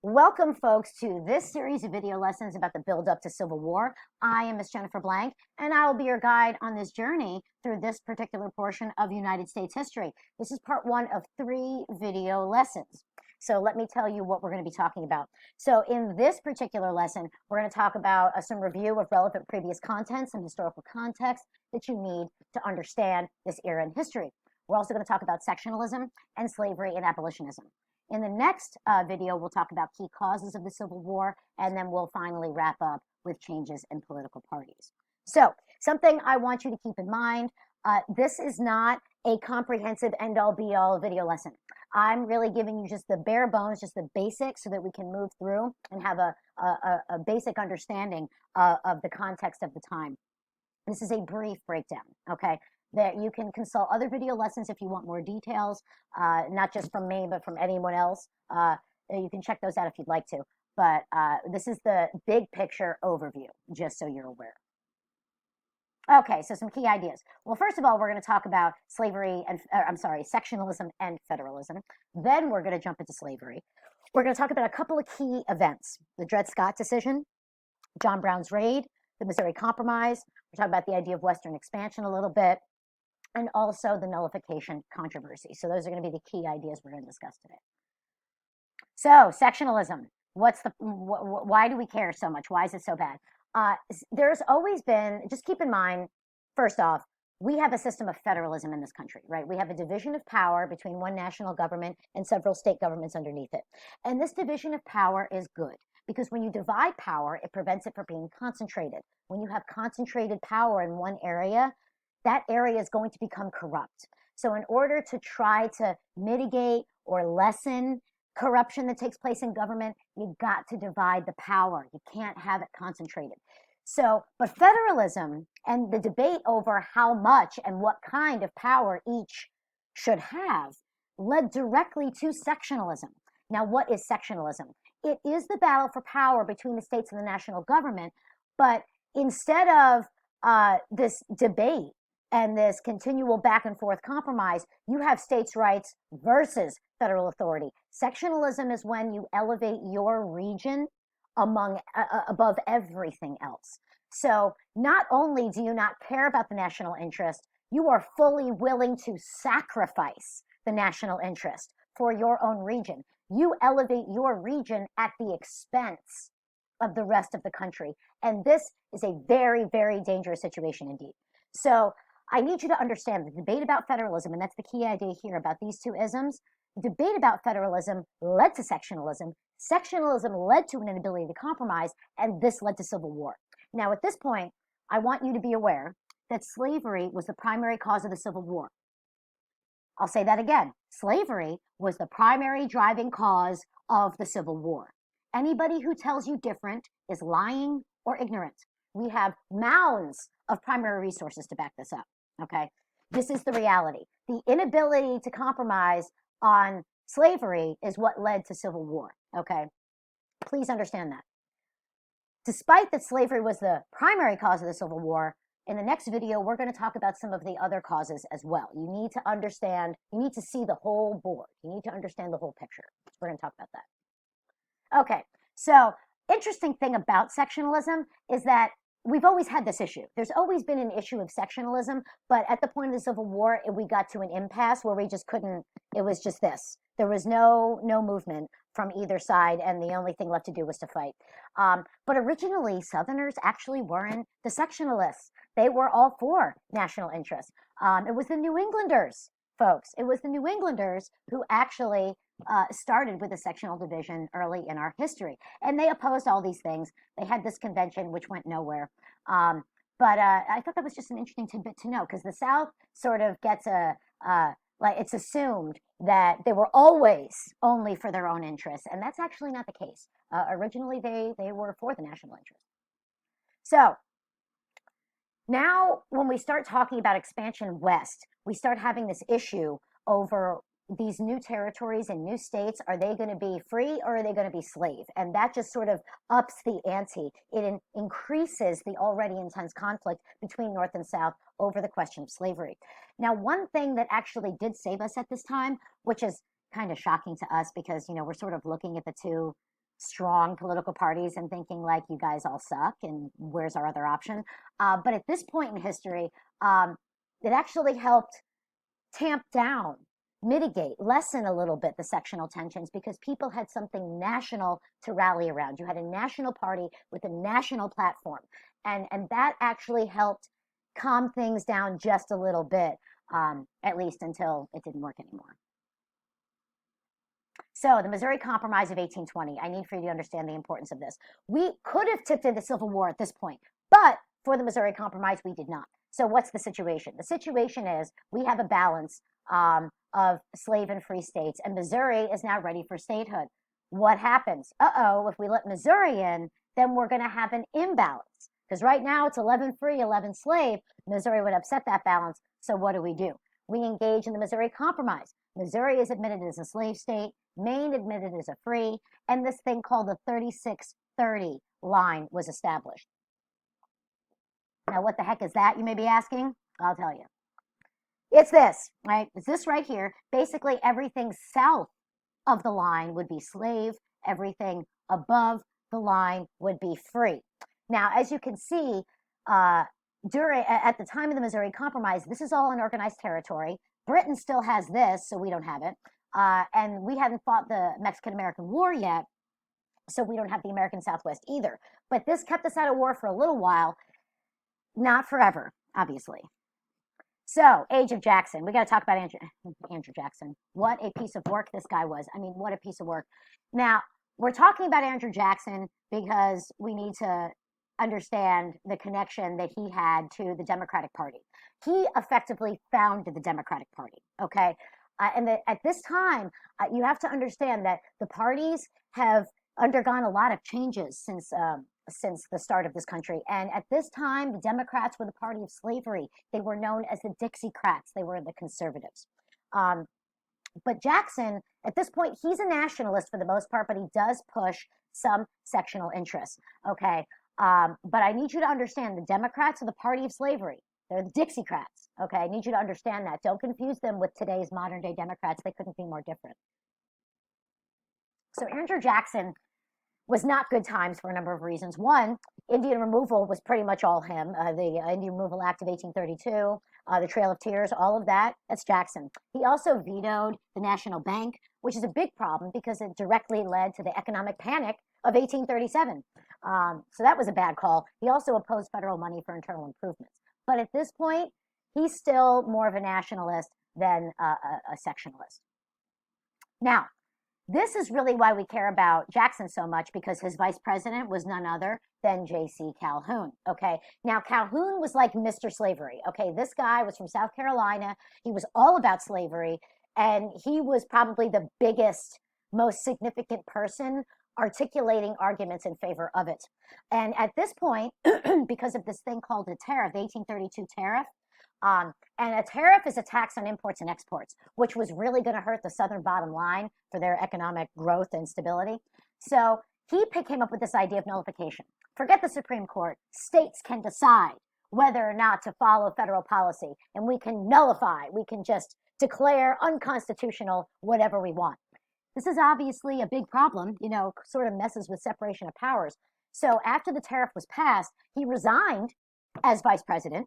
Welcome, folks, to this series of video lessons about the build-up to Civil War. I am Miss Jennifer Blank, and I will be your guide on this journey through this particular portion of United States history. This is part one of 3 video lessons. So let me tell you what we're going to be talking about. So in this particular lesson, we're going to talk about some review of relevant previous content, some historical context that you need to understand this era in history. We're also going to talk about sectionalism and slavery and abolitionism. In the next video, we'll talk about key causes of the Civil War, and then we'll finally wrap up with changes in political parties. So, something I want you to keep in mind, this is not a comprehensive end-all be-all video lesson. I'm really giving you just the bare bones, just the basics, so that we can move through and have a basic understanding of the context of the time. This is a brief breakdown, okay? That you can consult other video lessons if you want more details, not just from me, but from anyone else. You can check those out if you'd like to. But this is the big picture overview, just so you're aware. Okay, so some key ideas. Well, first of all, we're going to talk about sectionalism and federalism. Then we're going to jump into slavery. We're going to talk about a couple of key events: the Dred Scott decision, John Brown's raid, the Missouri Compromise. We're talking about the idea of Western expansion a little bit, and also the nullification controversy. So those are going to be the key ideas we're going to discuss today. So sectionalism. Why do we care so much? Why is it so bad? There's always been, just keep in mind, first off, we have a system of federalism in this country, right? We have a division of power between one national government and several state governments underneath it. And this division of power is good, because when you divide power, it prevents it from being concentrated. When you have concentrated power in one area, that area is going to become corrupt. So in order to try to mitigate or lessen corruption that takes place in government, you've got to divide the power. You can't have it concentrated. So, but federalism and the debate over how much and what kind of power each should have led directly to sectionalism. Now, what is sectionalism? It is the battle for power between the states and the national government, but instead of this debate and this continual back and forth compromise, you have states' rights versus federal authority. Sectionalism is when you elevate your region above everything else. So not only do you not care about the national interest, you are fully willing to sacrifice the national interest for your own region. You elevate your region at the expense of the rest of the country. And this is a very, very dangerous situation indeed. So I need you to understand the debate about federalism, and that's the key idea here about these two isms. The debate about federalism led to sectionalism. Sectionalism led to an inability to compromise, and this led to civil war. Now, at this point, I want you to be aware that slavery was the primary cause of the Civil War. I'll say that again. Slavery was the primary driving cause of the Civil War. Anybody who tells you different is lying or ignorant. We have mounds of primary resources to back this up, okay? This is the reality. The inability to compromise on slavery is what led to civil war, okay? Please understand that. Despite that slavery was the primary cause of the Civil War, in the next video, we're going to talk about some of the other causes as well. You need to understand, you need to see the whole board. You need to understand the whole picture. We're going to talk about that. Okay, so interesting thing about sectionalism is that we've always had this issue. There's always been an issue of sectionalism, but at the point of the Civil War, we got to an impasse where we just couldn't, it was just this. There was no movement from either side, and the only thing left to do was to fight. But originally, Southerners actually weren't the sectionalists. They were all for national interests. It was the New Englanders, folks. It was the New Englanders who actually started with a sectional division early in our history. And they opposed all these things. They had this convention, which went nowhere. But I thought that was just an interesting tidbit to know, because the South sort of gets like it's assumed that they were always only for their own interests. And that's actually not the case. Originally, they were for the national interest. So now when we start talking about expansion west, we start having this issue over these new territories and new states. Are they going to be free or are they going to be slave? And that just sort of ups the ante. It increases the already intense conflict between North and South over the question of slavery. Now, one thing that actually did save us at this time, which is kind of shocking to us because, you know, we're sort of looking at the two strong political parties and thinking like, you guys all suck and where's our other option. But at this point in history, it actually helped tamp down, mitigate, lessen a little bit the sectional tensions because people had something national to rally around. You had a national party with a national platform. And that actually helped calm things down just a little bit, at least until it didn't work anymore. So the Missouri Compromise of 1820, I need for you to understand the importance of this. We could have tipped into civil war at this point, but for the Missouri Compromise, we did not. So what's the situation? The situation is we have a balance of slave and free states, and Missouri is now ready for statehood. What happens? If we let Missouri in, then we're going to have an imbalance. Because right now it's 11 free, 11 slave. Missouri would upset that balance. So what do? We engage in the Missouri Compromise. Missouri is admitted as a slave state. Maine admitted as a free. And this thing called the 3630 line was established. Now, what the heck is that, you may be asking? I'll tell you. It's this, right? It's this right here. Basically, everything south of the line would be slave. Everything above the line would be free. Now, as you can see, at the time of the Missouri Compromise, this is all unorganized territory. Britain still has this, so we don't have it. And we hadn't fought the Mexican-American War yet, so we don't have the American Southwest either. But this kept us out of war for a little while, not forever, obviously. So, Age of Jackson. We got to talk about Andrew Jackson. What a piece of work this guy was. I mean, what a piece of work. Now, we're talking about Andrew Jackson because we need to understand the connection that he had to the Democratic Party. He effectively founded the Democratic Party, okay? At this time, you have to understand that the parties have undergone a lot of changes since the start of this country. And at this time, the Democrats were the party of slavery. They were known as the Dixiecrats. They were the conservatives. But Jackson, at this point, he's a nationalist for the most part, but he does push some sectional interests, okay? But I need you to understand the Democrats are the party of slavery. They're the Dixiecrats, okay? I need you to understand that. Don't confuse them with today's modern-day Democrats. They couldn't be more different. So Andrew Jackson was not good times for a number of reasons. One, Indian removal was pretty much all him. The Indian Removal Act of 1832, the Trail of Tears, all of that, that's Jackson. He also vetoed the National Bank, which is a big problem because it directly led to the economic panic of 1837. So that was a bad call. He also opposed federal money for internal improvements. But at this point, he's still more of a nationalist than a sectionalist. Now, this is really why we care about Jackson so much, because his vice president was none other than J.C. Calhoun, okay? Now, Calhoun was like Mr. Slavery, okay? This guy was from South Carolina. He was all about slavery, and he was probably the biggest, most significant person articulating arguments in favor of it. And at this point, because of this thing called the tariff, the 1832 tariff, and a tariff is a tax on imports and exports, which was really going to hurt the Southern bottom line for their economic growth and stability. So he came up with this idea of nullification. Forget the Supreme Court. States can decide whether or not to follow federal policy, and we can nullify. We can just declare unconstitutional whatever we want. This is obviously a big problem, sort of messes with separation of powers. So after the tariff was passed, he resigned as vice president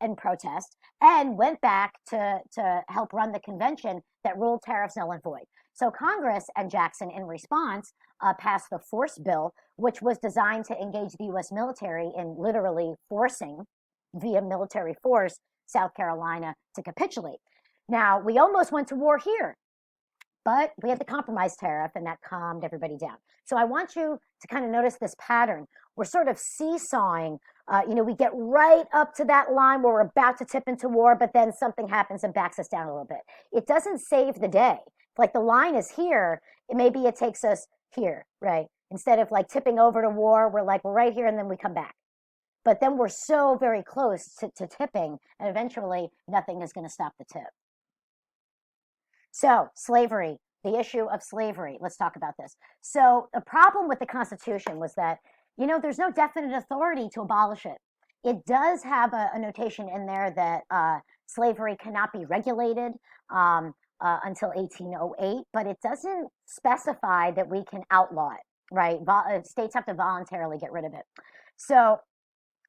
in protest and went back to help run the convention that ruled tariffs null and void. So Congress and Jackson, in response, passed the Force Bill, which was designed to engage the U.S. military in literally forcing, via military force, South Carolina to capitulate. Now, we almost went to war here, but we had the compromise tariff, and that calmed everybody down. So I want you to kind of notice this pattern. We're sort of seesawing. We get right up to that line where we're about to tip into war, but then something happens and backs us down a little bit. It doesn't save the day. Like the line is here, maybe it takes us here, right? Instead of like tipping over to war, we're right here and then we come back. But then we're so very close to tipping, and eventually nothing is going to stop the tip. So, slavery, the issue of slavery. Let's talk about this. So, the problem with the Constitution was that, there's no definite authority to abolish it. It does have a notation in there that slavery cannot be regulated until 1808, but it doesn't specify that we can outlaw it. right? States have to voluntarily get rid of it. So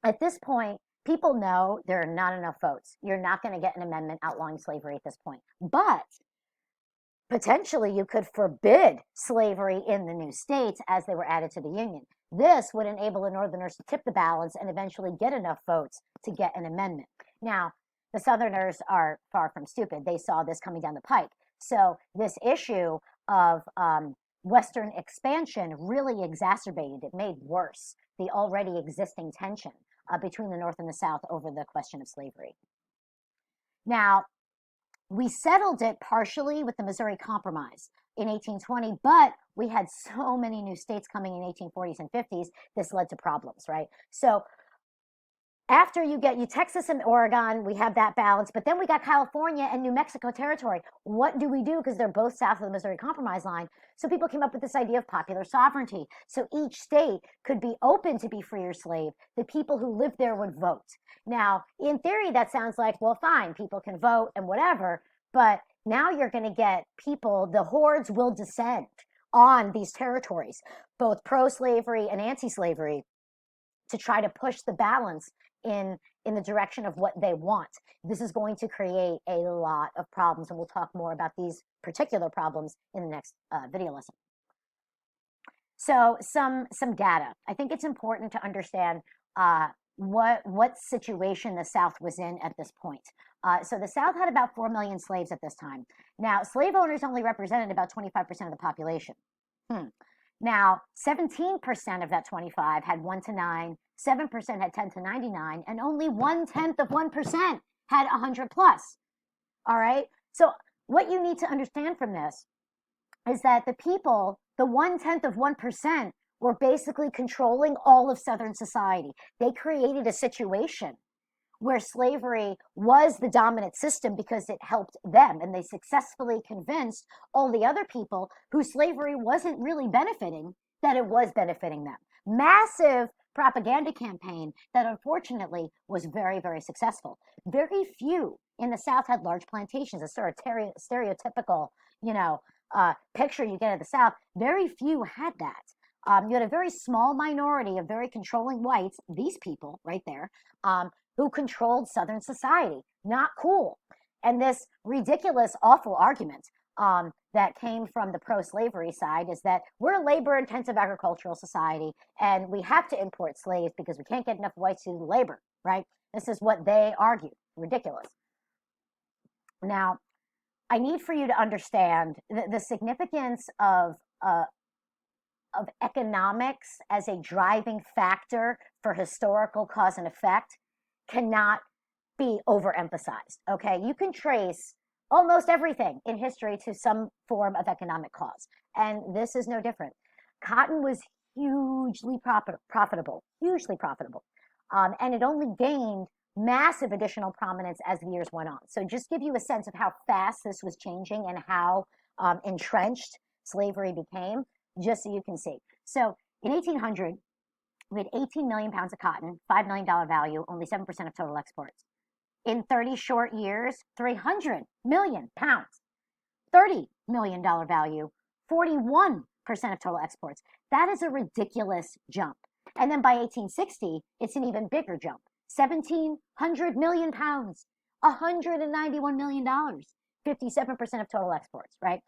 at this point, people know there are not enough votes. You're not going to get an amendment outlawing slavery at this point. But potentially you could forbid slavery in the new states as they were added to the Union. This would enable the Northerners to tip the balance and eventually get enough votes to get an amendment. Now, the Southerners are far from stupid. They saw this coming down the pike. So this issue of Western expansion really exacerbated, it made worse the already existing tension between the North and the South over the question of slavery. Now, we settled it partially with the Missouri Compromise in 1820, but we had so many new states coming in 1840s and 50s, this led to problems, right? So after you get Texas and Oregon, we have that balance, but then we got California and New Mexico territory. What do we do? Because they're both south of the Missouri Compromise line. So people came up with this idea of popular sovereignty. So each state could be open to be free or slave. The people who lived there would vote. Now, in theory, that sounds like, well, fine, people can vote and whatever, but now you're going to get people, the hordes will descend on these territories, both pro-slavery and anti-slavery, to try to push the balance in the direction of what they want. This is going to create a lot of problems, and we'll talk more about these particular problems in the next video lesson. So some data. I think it's important to understand what situation the South was in at this point. So the South had about 4 million slaves at this time. Now, slave owners only represented about 25% of the population. Now, 17% of that 25 had 1 to 9, 7% had 10 to 99, and only 1/10 of 1% had 100 plus. All right? So what you need to understand from this is that the people, the 1/10 of 1%, were basically controlling all of Southern society. They created a situation where slavery was the dominant system because it helped them, and they successfully convinced all the other people who slavery wasn't really benefiting that it was benefiting them. Massive propaganda campaign that unfortunately was very, very successful. Very few in the South had large plantations. A sort of stereotypical, picture you get of the South. Very few had that. You had a very small minority of very controlling whites, these people right there, who controlled Southern society. Not cool. And this ridiculous, awful argument that came from the pro-slavery side is that we're a labor-intensive agricultural society and we have to import slaves because we can't get enough whites to do the labor, right? This is what they argue. Ridiculous. Now, I need for you to understand the significance of economics as a driving factor for historical cause and effect cannot be overemphasized, okay? You can trace almost everything in history to some form of economic cause, and this is no different. Cotton was hugely profitable, and it only gained massive additional prominence as the years went on. So just give you a sense of how fast this was changing and how entrenched slavery became, just so you can see. So in 1800, we had 18 million pounds of cotton, $5 million value, only 7% of total exports. In 30 short years, 300 million pounds, $30 million value, 41% of total exports. That is a ridiculous jump. And then by 1860, it's an even bigger jump. 1,700 million pounds, $191 million, 57% of total exports, right?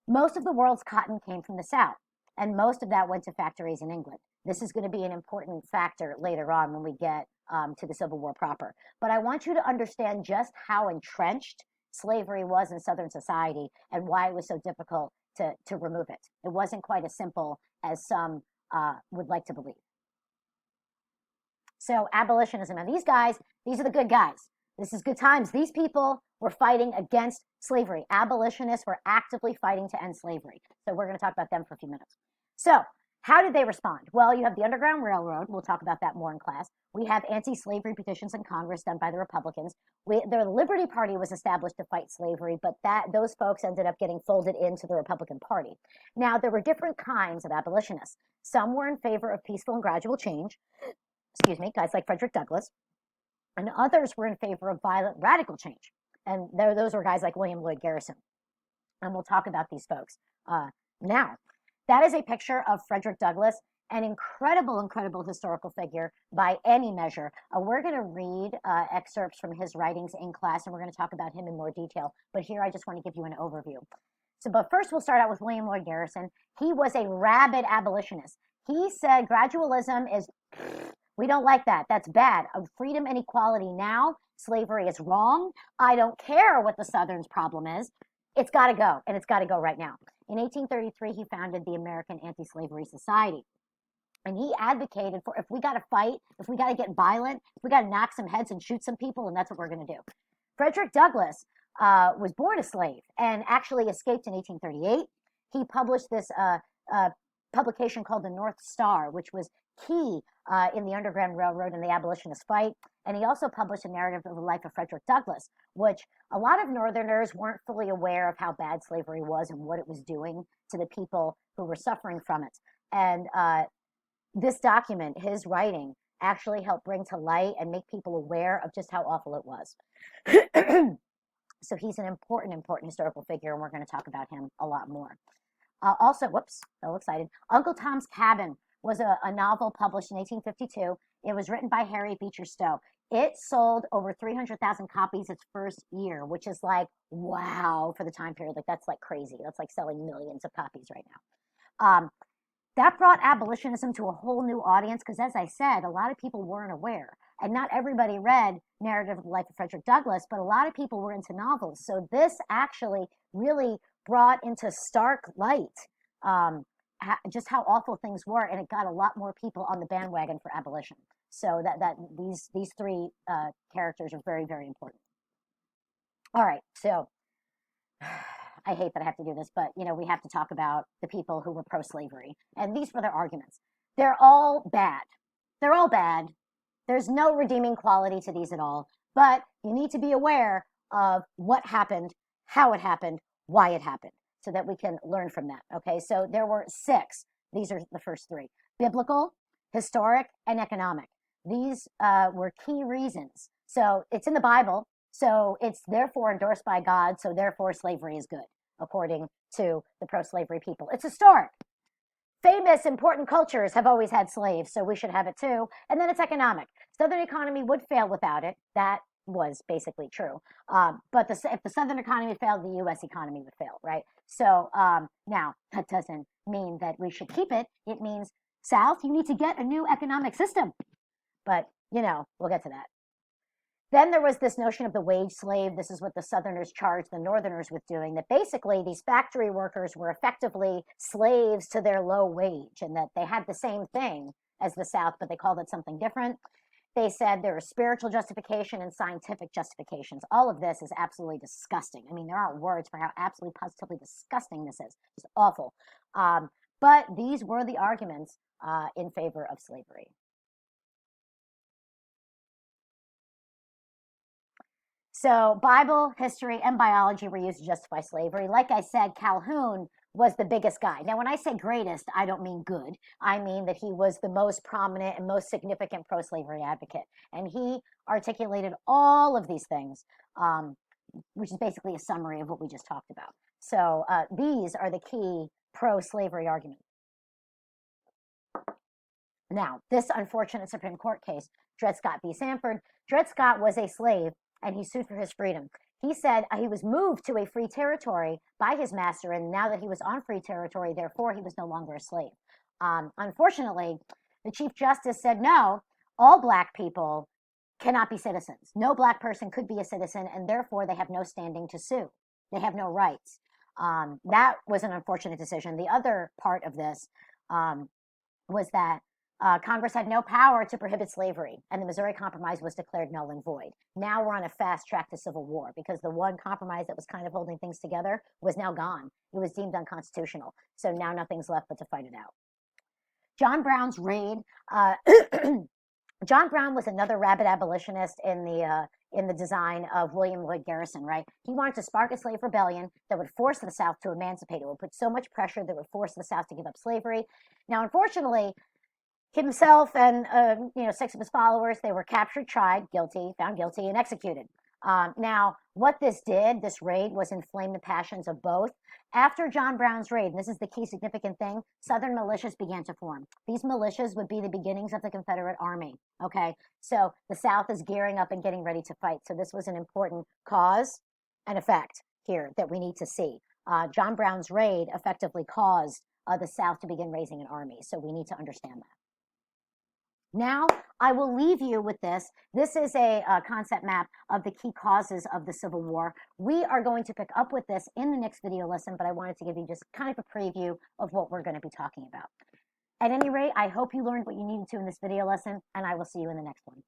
Most of the world's cotton came from the South, and most of that went to factories in England. This is going to be an important factor later on when we get to the Civil War proper. But I want you to understand just how entrenched slavery was in Southern society and why it was so difficult to remove it. It wasn't quite as simple as some would like to believe. So abolitionism, and these are the good guys. This is good times. These people were fighting against slavery. Abolitionists were actively fighting to end slavery. So we're going to talk about them for a few minutes. So how did they respond? Well, you have the Underground Railroad. We'll talk about that more in class. We have anti-slavery petitions in Congress done by the Republicans. The Liberty Party was established to fight slavery, but those folks ended up getting folded into the Republican Party. Now, there were different kinds of abolitionists. Some were in favor of peaceful and gradual change. Guys like Frederick Douglass. And others were in favor of violent radical change. And those were guys like William Lloyd Garrison. And we'll talk about these folks now. That is a picture of Frederick Douglass, an incredible historical figure by any measure. We're going to read excerpts from his writings in class, and we're going to talk about him in more detail. But here I just want to give you an overview. But first we'll start out with William Lloyd Garrison. He was a rabid abolitionist. He said gradualism is, we don't like that. That's bad. Freedom and equality now. Slavery is wrong. I don't care what the Southern's problem is. It's got to go, and it's got to go right now. In 1833, he founded the American Anti-Slavery Society. And he advocated for, if we got to fight, if we got to get violent, if we got to knock some heads and shoot some people, and that's what we're going to do. Frederick Douglass was born a slave and actually escaped in 1838. He published this publication called the North Star, which was key in the Underground Railroad and the abolitionist fight. And he also published a narrative of the life of Frederick Douglass, which a lot of Northerners weren't fully aware of how bad slavery was and what it was doing to the people who were suffering from it. And this document, his writing, actually helped bring to light and make people aware of just how awful it was. So he's an important historical figure, and we're going to talk about him a lot more. Also, whoops, so excited. Uncle Tom's Cabin was a novel published in 1852. It was written by Harriet Beecher Stowe. It sold over 300,000 copies its first year, which is like, wow, for the time period. Like, that's like crazy. That's like selling millions of copies right now. That brought abolitionism to a whole new audience because, as I said, a lot of people weren't aware. And not everybody read Narrative of the Life of Frederick Douglass, but a lot of people were into novels. So this actually really brought into stark light just how awful things were, and it got a lot more people on the bandwagon for abolition. So that these three characters are very, very important. All right, so I hate that I have to do this, but we have to talk about the people who were pro-slavery, and these were their arguments. They're all bad. They're all bad. There's no redeeming quality to these at all, but you need to be aware of what happened, how it happened, why it happened, so that we can learn from that. Okay, so there were 6. These are the first 3: biblical, historic, and economic. These were key reasons. So it's in the Bible, so it's therefore endorsed by God, so therefore slavery is good, according to the pro-slavery people. It's historic. Famous, important cultures have always had slaves, so we should have it too. And then it's economic. Southern economy would fail without it. That was basically true. But if the Southern economy failed, the U.S. economy would fail, right? So now, that doesn't mean that we should keep it. It means, South, you need to get a new economic system. But, we'll get to that. Then there was this notion of the wage slave. This is what the Southerners charged the Northerners with doing, that basically these factory workers were effectively slaves to their low wage, and that they had the same thing as the South, but they called it something different. They said there was spiritual justification and scientific justifications. All of this is absolutely disgusting. I mean, there aren't words for how absolutely positively disgusting this is. It's awful. But these were the arguments in favor of slavery. So Bible, history, and biology were used to justify slavery. Like I said, Calhoun was the biggest guy. Now, when I say greatest, I don't mean good. I mean that he was the most prominent and most significant pro-slavery advocate. And he articulated all of these things, which is basically a summary of what we just talked about. So these are the key pro-slavery arguments. Now, this unfortunate Supreme Court case, Dred Scott v. Sanford, Dred Scott was a slave, and he sued for his freedom. He said he was moved to a free territory by his master, and now that he was on free territory, therefore he was no longer a slave. Unfortunately, the Chief Justice said, no, all Black people cannot be citizens. No Black person could be a citizen, and therefore they have no standing to sue. They have no rights. That was an unfortunate decision. The other part of this was that Congress had no power to prohibit slavery, and the Missouri Compromise was declared null and void. Now we're on a fast track to civil war because the one compromise that was kind of holding things together was now gone. It was deemed unconstitutional. So now nothing's left but to fight it out. John Brown's raid. John Brown was another rabid abolitionist in the design of William Lloyd Garrison, right? He wanted to spark a slave rebellion that would force the South to emancipate. It would put so much pressure that would force the South to give up slavery. Now, unfortunately, himself and 6 of his followers, they were captured, tried, guilty, found guilty, and executed. Now, What this did, this raid, was inflame the passions of both. After John Brown's raid, and this is the key significant thing, Southern militias began to form. These militias would be the beginnings of the Confederate Army. Okay, so the South is gearing up and getting ready to fight. So this was an important cause and effect here that we need to see. John Brown's raid effectively caused the South to begin raising an army. So we need to understand that. Now, I will leave you with this. This is a concept map of the key causes of the Civil War. We are going to pick up with this in the next video lesson, but I wanted to give you just kind of a preview of what we're going to be talking about. At any rate, I hope you learned what you needed to in this video lesson, and I will see you in the next one.